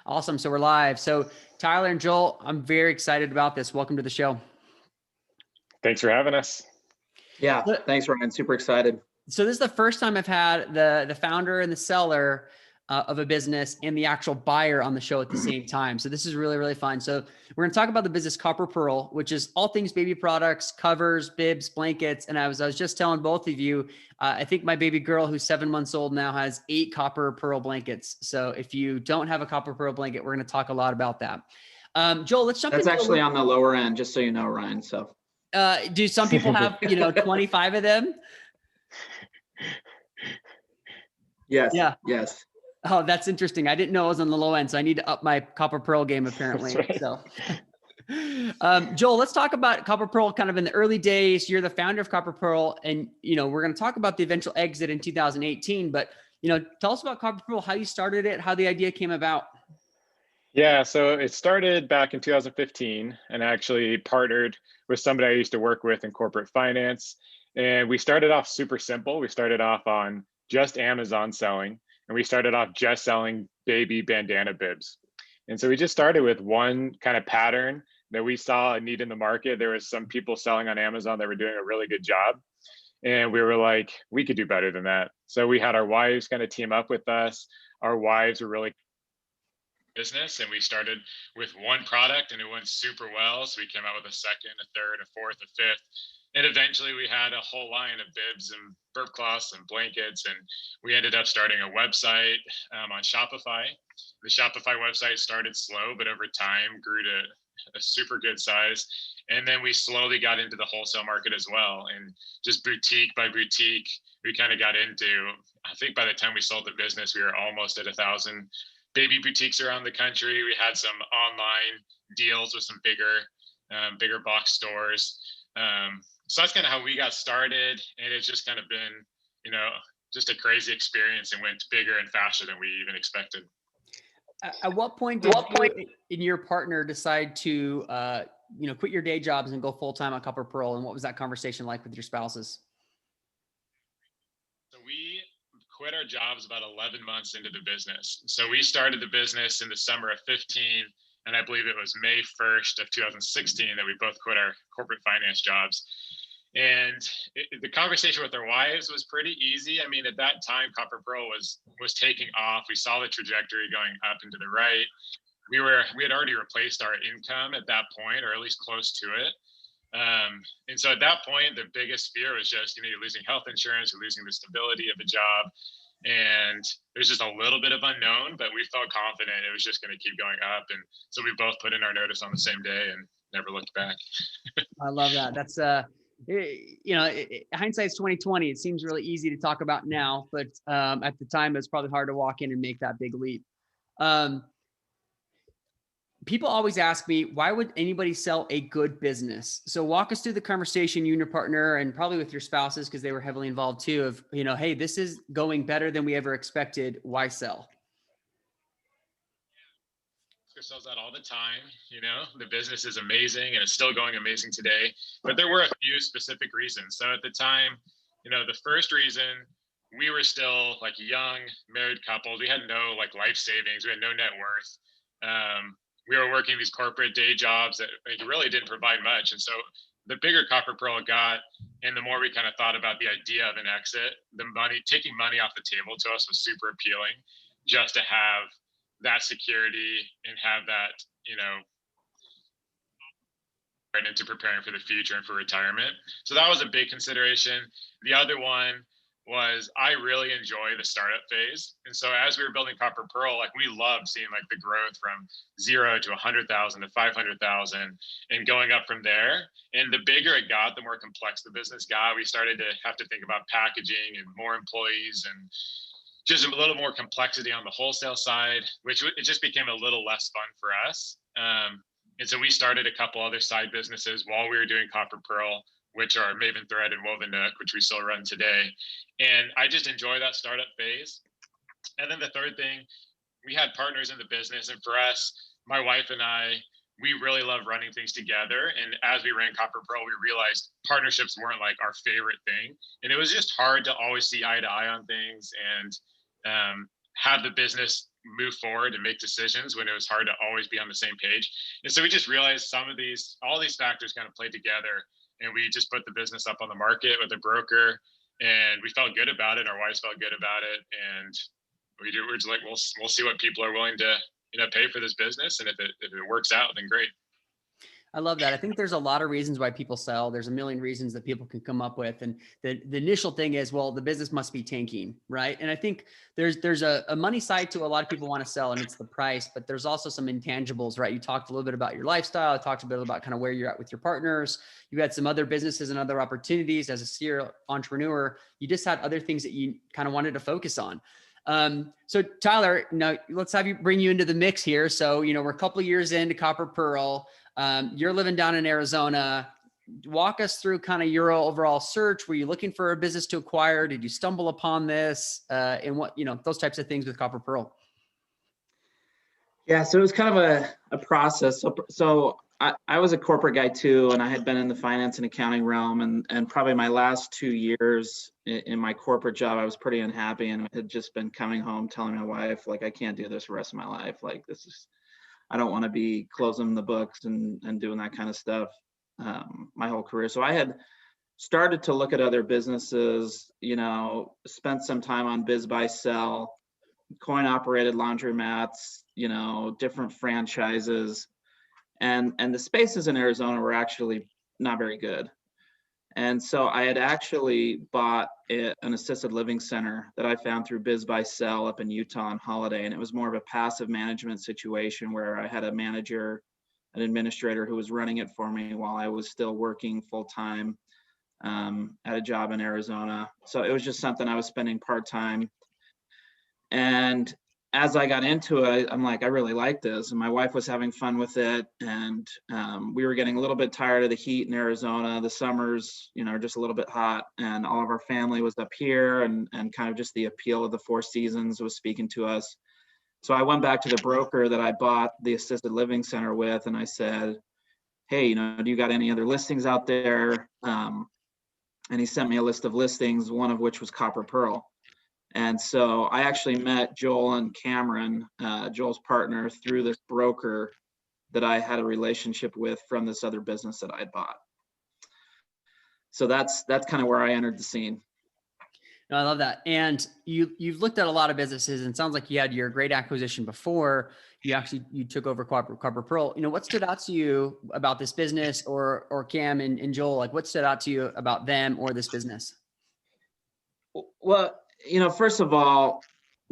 Awesome. So we're live. So Tyler and Joel, I'm very excited about this. Welcome to the show. Thanks for having us. Yeah, thanks, Ryan. Super excited. So this is the first time I've had the founder and the seller of a business and the actual buyer on the show at the same time. So this is really, really fun. So we're going to talk about the business Copper Pearl, which is all things baby products, covers, bibs, blankets. And I was just telling both of you, I think my baby girl who's 7 months old now has 8 Copper Pearl blankets. So if you don't have a Copper Pearl blanket, we're going to talk a lot about that. Joel, let's jump That's into actually on the lower end, just so you know, Ryan. So do some people have, 25 of them? Yes. Yeah. Yes. Oh, that's interesting. I didn't know it was on the low end, so I need to up my Copper Pearl game apparently. Right. So, Joel, let's talk about Copper Pearl kind of in the early days. You're the founder of Copper Pearl, and we're going to talk about the eventual exit in 2018. But tell us about Copper Pearl, how you started it, how the idea came about. Yeah, so it started back in 2015, and I actually partnered with somebody I used to work with in corporate finance. And we started off super simple. We started off on just Amazon selling, and we started off just selling baby bandana bibs. And so we just started with one kind of pattern that we saw a need in the market. There was some people selling on Amazon that were doing a really good job. And we were like, we could do better than that. So we had our wives kind of team up with us. Our wives were really business, and we started with one product and it went super well. So we came out with a second, a third, a fourth, a fifth. And eventually we had a whole line of bibs and burp cloths and blankets. And we ended up starting a website on Shopify. The Shopify website started slow, but over time grew to a super good size. And then we slowly got into the wholesale market as well. And just boutique by boutique, we kind of got into, I think by the time we sold the business, we were almost at 1,000 baby boutiques around the country. We had some online deals with some bigger box stores. So that's kind of how we got started. And it's just kind of been, just a crazy experience, and went bigger and faster than we even expected. At what point did you and your partner decide to, quit your day jobs and go full-time on Copper Pearl? And what was that conversation like with your spouses? So we quit our jobs about 11 months into the business. So we started the business in the summer of 15, and I believe it was May 1st of 2016 that we both quit our corporate finance jobs. And the conversation with our wives was pretty easy. I mean, at that time, Copper Pearl was taking off. We saw the trajectory going up and to the right. We had already replaced our income at that point, or at least close to it. And so at that point, the biggest fear was just, you're losing health insurance, you're losing the stability of the job. And there's just a little bit of unknown, but we felt confident it was just going to keep going up. And so we both put in our notice on the same day and never looked back. I love that. That's, hindsight's 2020. It seems really easy to talk about now, but at the time, it's probably hard to walk in and make that big leap. People always ask me, why would anybody sell a good business? So walk us through the conversation, you and your partner, and probably with your spouses, because they were heavily involved too, of, hey, this is going better than we ever expected. Why sell? Sells that all the time. The business is amazing and it's still going amazing today, but there were a few specific reasons. So at the time, the first reason, we were still like young married couples. We had no life savings. We had no net worth. We were working these corporate day jobs that really didn't provide much. And so the bigger Copper Pearl got, and the more we kind of thought about the idea of an exit, taking money off the table to us was super appealing, just to have that security and have that, right into preparing for the future and for retirement. So that was a big consideration. The other one was, I really enjoy the startup phase. And so as we were building Copper Pearl, we loved seeing the growth from 0 to 100,000 to 500,000 and going up from there. And the bigger it got, the more complex the business got. We started to have to think about packaging and more employees and just a little more complexity on the wholesale side, which it just became a little less fun for us. And so we started a couple other side businesses while we were doing Copper Pearl, which are Maven Thread and Woven Nook, which we still run today. And I just enjoy that startup phase. And then the third thing, we had partners in the business. And for us, my wife and I, we really love running things together. And as we ran Copper Pearl, we realized partnerships weren't our favorite thing. And it was just hard to always see eye to eye on things and have the business move forward and make decisions when it was hard to always be on the same page. And so we just realized all these factors kind of played together, and we just put the business up on the market with a broker, and we felt good about it. Our wives felt good about it, and we're just like, we'll see what people are willing to pay for this business, and if it works out, then great. I love that. I think there's a lot of reasons why people sell. There's a million reasons that people can come up with. And the initial thing is, well, the business must be tanking, right? And I think there's a money side to a lot of people want to sell, and it's the price, but there's also some intangibles, right? You talked a little bit about your lifestyle. I talked a bit about kind of where you're at with your partners. You had some other businesses and other opportunities as a serial entrepreneur. You just had other things that you kind of wanted to focus on. So Tyler, now let's bring you into the mix here. So, we're a couple of years into Copper Pearl. You're living down in Arizona. Walk us through kind of your overall search. Were you looking for a business to acquire? Did you stumble upon this? And what, those types of things with Copper Pearl? Yeah, so it was kind of a process. So I was a corporate guy too, and I had been in the finance and accounting realm, and probably my last 2 years in my corporate job, I was pretty unhappy, and had just been coming home telling my wife, like, I can't do this the rest of my life. Like, I don't want to be closing the books and doing that kind of stuff my whole career. So I had started to look at other businesses, spent some time on Biz Buy Sell, coin operated laundromats, different franchises, and the spaces in Arizona were actually not very good. And so I had actually bought an assisted living center that I found through Biz Buy Sell up in Utah on Holiday. And it was more of a passive management situation where I had a manager, an administrator who was running it for me while I was still working full time at a job in Arizona. So it was just something I was spending part-time. And as I got into it, I'm like, I really like this. And my wife was having fun with it. And we were getting a little bit tired of the heat in Arizona. The summers, are just a little bit hot. And all of our family was up here, and kind of just the appeal of the four seasons was speaking to us. So I went back to the broker that I bought the assisted living center with, and I said, hey, do you got any other listings out there? And he sent me a list of listings, one of which was Copper Pearl. And so I actually met Joel and Cameron, Joel's partner, through this broker that I had a relationship with from this other business that I had bought. So that's kind of where I entered the scene. No, I love that. And you've looked at a lot of businesses, and it sounds like you had your great acquisition before you took over Copper Pearl. What stood out to you about this business, or Cam and Joel? Like, what stood out to you about them or this business? Well, first of all,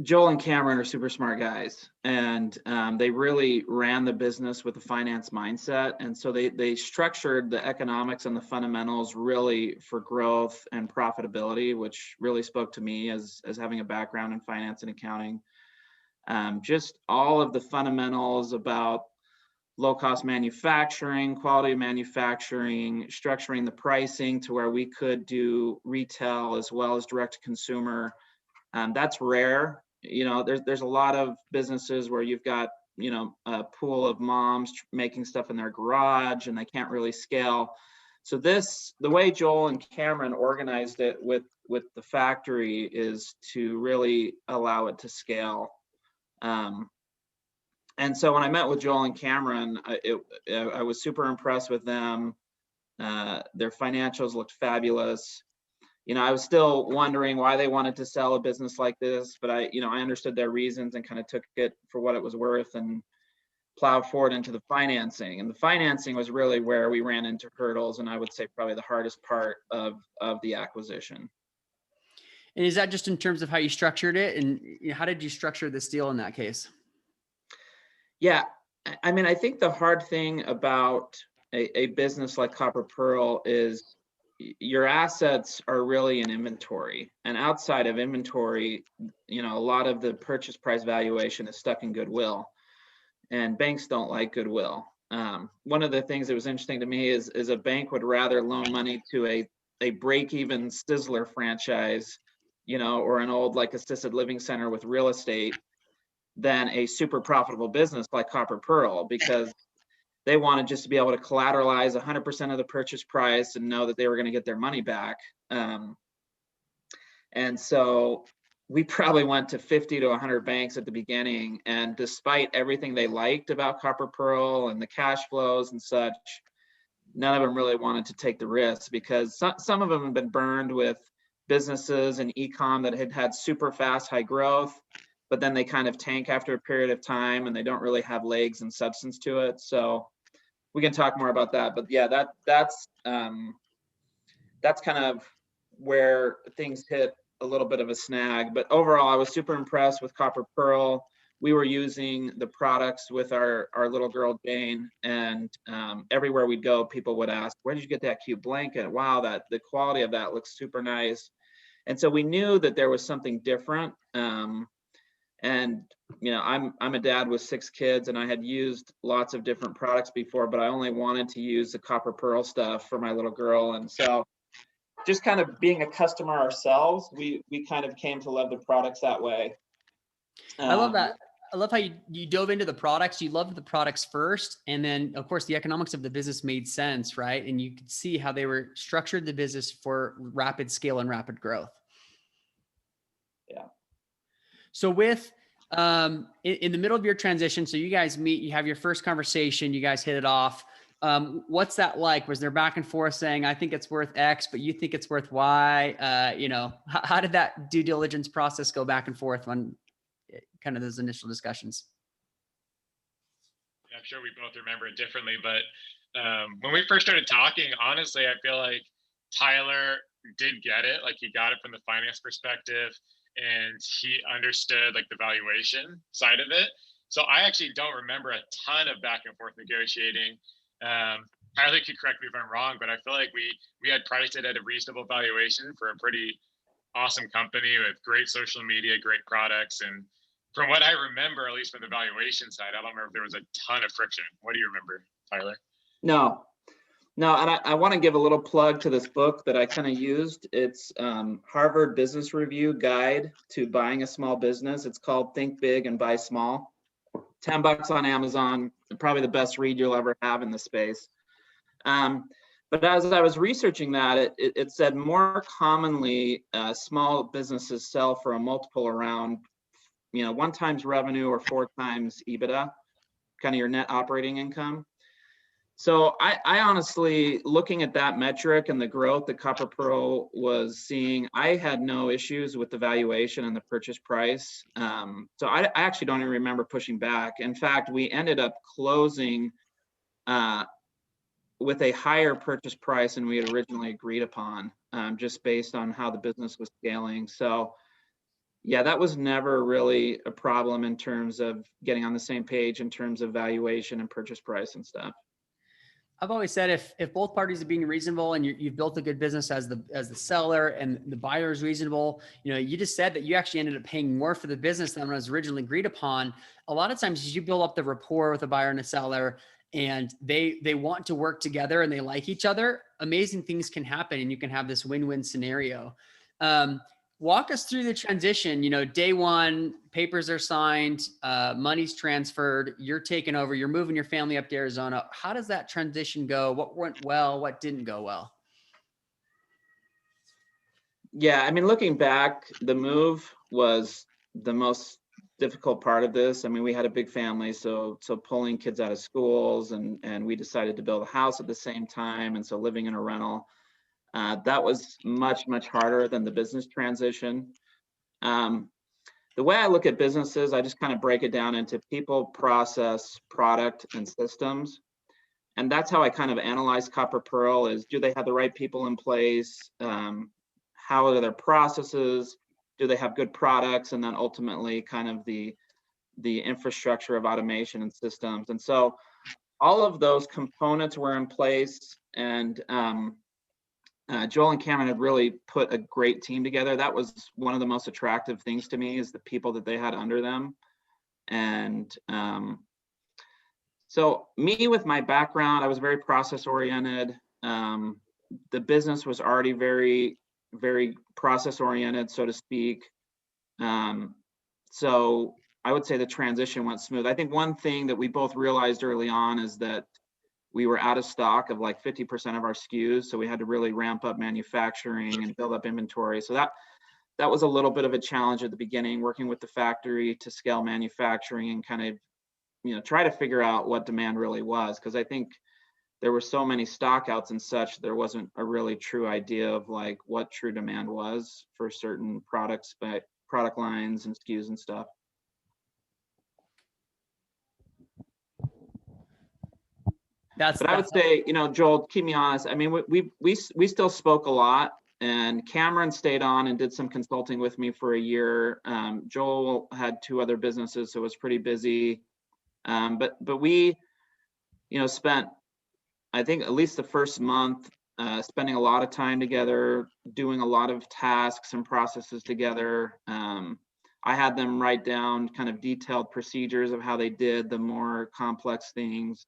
Joel and Cameron are super smart guys, and they really ran the business with a finance mindset. And so they structured the economics and the fundamentals really for growth and profitability, which really spoke to me as having a background in finance and accounting. Just all of the fundamentals about low-cost manufacturing, quality manufacturing, structuring the pricing to where we could do retail as well as direct to consumer. That's rare. There's a lot of businesses where you've got, a pool of moms making stuff in their garage and they can't really scale. So the way Joel and Cameron organized it with the factory is to really allow it to scale. And so when I met with Joel and Cameron, I was super impressed with them. Their financials looked fabulous. I was still wondering why they wanted to sell a business like this, but I understood their reasons and kind of took it for what it was worth and plowed forward into the financing. And the financing was really where we ran into hurdles, and I would say probably the hardest part of the acquisition. And is that just in terms of how you structured it? And how did you structure this deal in that case? Yeah, I mean, I think the hard thing about a business like Copper Pearl is your assets are really in inventory, and outside of inventory, a lot of the purchase price valuation is stuck in goodwill, and banks don't like goodwill. One of the things that was interesting to me is a bank would rather loan money to a break-even Sizzler franchise, or an old like assisted living center with real estate than a super profitable business like Copper Pearl, because they wanted just to be able to collateralize 100% of the purchase price and know that they were going to get their money back. And so, we probably went to 50 to 100 banks at the beginning. And despite everything they liked about Copper Pearl and the cash flows and such, none of them really wanted to take the risk, because some of them have been burned with businesses and e-com that had had super fast high growth, but then they kind of tank after a period of time and they don't really have legs and substance to it. So we can talk more about that, but yeah, that's kind of where things hit a little bit of a snag. But overall, I was super impressed with Copper Pearl. We were using the products with our little girl Jane, and everywhere we'd go, people would ask, "Where did you get that cute blanket? Wow, the quality of that looks super nice." And so we knew that there was something different. And I'm a dad with 6 kids, and I had used lots of different products before, but I only wanted to use the Copper Pearl stuff for my little girl. And so just kind of being a customer ourselves, we kind of came to love the products that way. I love that. I love how you dove into the products. You loved the products first. And then of course the economics of the business made sense, right? And you could see how they were structured the business for rapid scale and rapid growth. Yeah. So with, in the middle of your transition, so you guys meet, you have your first conversation, you guys hit it off. What's that like? Was there back and forth saying, I think it's worth X, but you think it's worth Y? How did that due diligence process go back and forth on kind of those initial discussions? I'm sure we both remember it differently, but when we first started talking, honestly, I feel like Tyler did get it. Like, he got it from the finance perspective, and he understood like the valuation side of it. So I actually don't remember a ton of back and forth negotiating. Tyler could correct me if I'm wrong, but I feel like we had priced it at a reasonable valuation for a pretty awesome company with great social media, great products. And from what I remember, at least from the valuation side, I don't remember if there was a ton of friction. What do you remember, Tyler? No, and I want to give a little plug to this book that I kind of used. It's Harvard Business Review Guide to Buying a Small Business. It's called Think Big and Buy Small. $10 on Amazon, probably the best read you'll ever have in the space. But as I was researching that, it said more commonly small businesses sell for a multiple around 1 times revenue or 4 times EBITDA, kind of your net operating income. So I honestly, looking at that metric and the growth that Copper Pearl was seeing, I had no issues with the valuation and the purchase price. So I actually don't even remember pushing back. In fact, we ended up closing with a higher purchase price than we had originally agreed upon, just based on how the business was scaling. So yeah, that was never really a problem in terms of getting on the same page in terms of valuation and purchase price and stuff. I've always said if both parties are being reasonable and you've built a good business as the seller and the buyer is reasonable, you just said that you actually ended up paying more for the business than was originally agreed upon. A lot of times you build up the rapport with a buyer and a seller, and they want to work together and they like each other, amazing things can happen and you can have this win-win scenario. Walk us through the transition. Day one, papers are signed, money's transferred, you're taking over, you're moving your family up to Arizona. How does that transition go? What went well? What didn't go well? Yeah, I mean, looking back, the move was the most difficult part of this. I mean, we had a big family, so pulling kids out of schools, and we decided to build a house at the same time, and so living in a rental. That was much, much harder than the business transition. The way I look at businesses, I just kind of break it down into people, process, product, and systems. And that's how I kind of analyze Copper Pearl is, do they have the right people in place? How are their processes? Do they have good products? And then ultimately kind of the infrastructure of automation and systems. And so all of those components were in place, and Joel and Cameron had really put a great team together. That was one of the most attractive things to me, is the people that they had under them. And so me, with my background, I was very process oriented. The business was already very, very process oriented, so to speak. So I would say the transition went smooth. I think one thing that we both realized early on is that we were out of stock of like 50% of our SKUs. So we had to really ramp up manufacturing and build up inventory. So that was a little bit of a challenge at the beginning, working with the factory to scale manufacturing and kind of, try to figure out what demand really was. Because I think there were so many stockouts and such, there wasn't a really true idea of like what true demand was for certain products, but product lines and SKUs and stuff. But I would say, Joel, keep me honest. I mean, we still spoke a lot, and Cameron stayed on and did some consulting with me for a year. Joel had 2 other businesses, so it was pretty busy. But we, spent, I think, at least the first month, spending a lot of time together, doing a lot of tasks and processes together. I had them write down kind of detailed procedures of how they did the more complex things.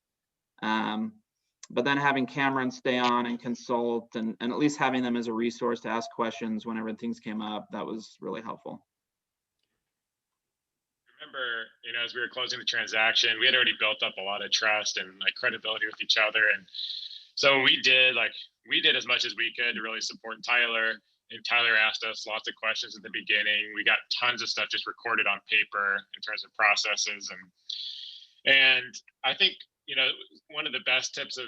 But then having Cameron stay on and consult and at least having them as a resource to ask questions whenever things came up, that was really helpful. Remember, as we were closing the transaction, we had already built up a lot of trust and like credibility with each other. And so we did as much as we could to really support Tyler. And Tyler asked us lots of questions at the beginning. We got tons of stuff just recorded on paper in terms of processes. And I think, one of the best tips of,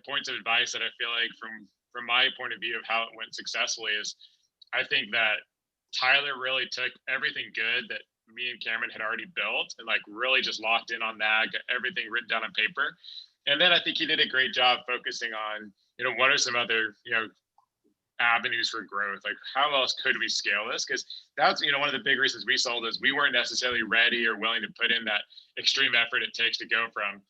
points of advice that I feel like from my point of view of how it went successfully is, I think that Tyler really took everything good that me and Cameron had already built and like really just locked in on that, got everything written down on paper. And then I think he did a great job focusing on, what are some other, avenues for growth? Like how else could we scale this? Because that's, one of the big reasons we sold is we weren't necessarily ready or willing to put in that extreme effort it takes to go from,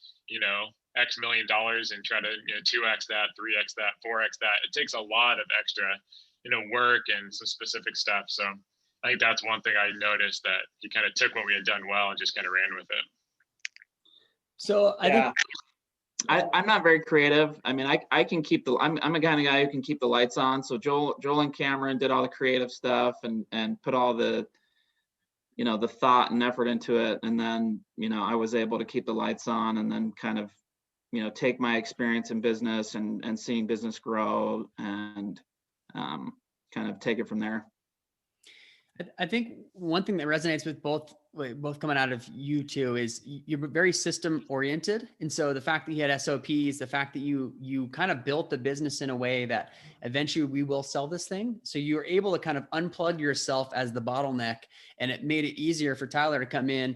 X million dollars and try to, 2X that, 3X that, 4X that. It takes a lot of extra, work and some specific stuff. So I think that's one thing I noticed, that he kind of took what we had done well and just kind of ran with it. So I think I'm not very creative. I mean, I can keep I'm a kind of guy who can keep the lights on. So Joel and Cameron did all the creative stuff and put all the, the thought and effort into it. And then, I was able to keep the lights on and then kind of, take my experience in business and seeing business grow and kind of take it from there. I think one thing that resonates with both coming out of you two is you're very system oriented. And so the fact that you had SOPs, the fact that you kind of built the business in a way that eventually we will sell this thing. So you were able to kind of unplug yourself as the bottleneck, and it made it easier for Tyler to come in,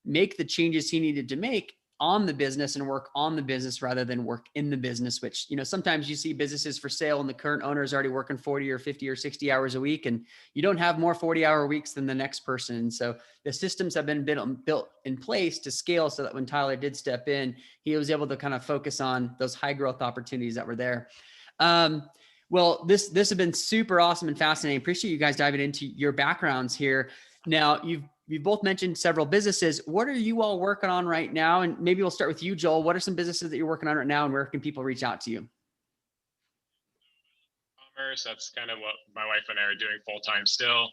make the changes he needed to make on the business and work on the business rather than work in the business, which, sometimes you see businesses for sale and the current owner is already working 40 or 50 or 60 hours a week. And you don't have more 40-hour weeks than the next person. And so the systems have been built in place to scale so that when Tyler did step in, he was able to kind of focus on those high growth opportunities that were there. Well, this has been super awesome and fascinating. Appreciate you guys diving into your backgrounds here. Now you've both mentioned several businesses. What are you all working on right now? And maybe we'll start with you, Joel. What are some businesses that you're working on right now, and where can people reach out to you? Commerce, that's kind of what my wife and I are doing full time still.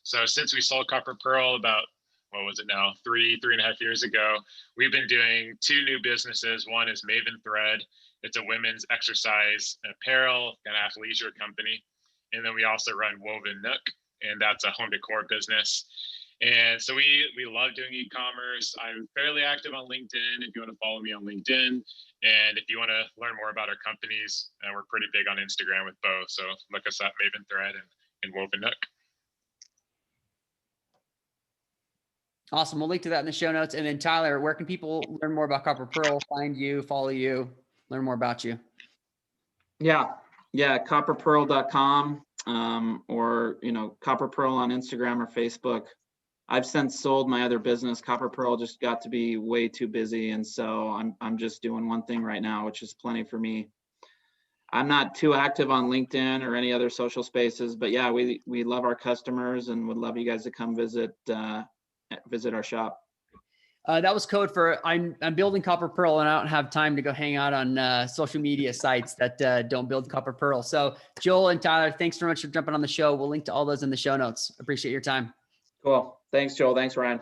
So since we sold Copper Pearl about, what was it now, 3.5 years ago, we've been doing 2 new businesses. One is Maven Thread. It's a women's exercise apparel and athleisure company. And then we also run Woven Nook, and that's a home decor business. And so we love doing e-commerce. I'm fairly active on LinkedIn if you want to follow me on LinkedIn. And if you want to learn more about our companies, we're pretty big on Instagram with both. So look us up, Maven Thread and Woven Nook. Awesome. We'll link to that in the show notes. And then Tyler, where can people learn more about Copper Pearl, find you, follow you, learn more about you? Yeah, copperpearl.com or, Copper Pearl on Instagram or Facebook. I've since sold my other business. Copper Pearl just got to be way too busy. And so I'm just doing one thing right now, which is plenty for me. I'm not too active on LinkedIn or any other social spaces, but yeah, we love our customers and would love you guys to come visit our shop. That was code for I'm building Copper Pearl and I don't have time to go hang out on social media sites that don't build Copper Pearl. So Joel and Tyler, thanks very much for jumping on the show. We'll link to all those in the show notes. Appreciate your time. Cool. Thanks, Joel. Thanks, Ryan.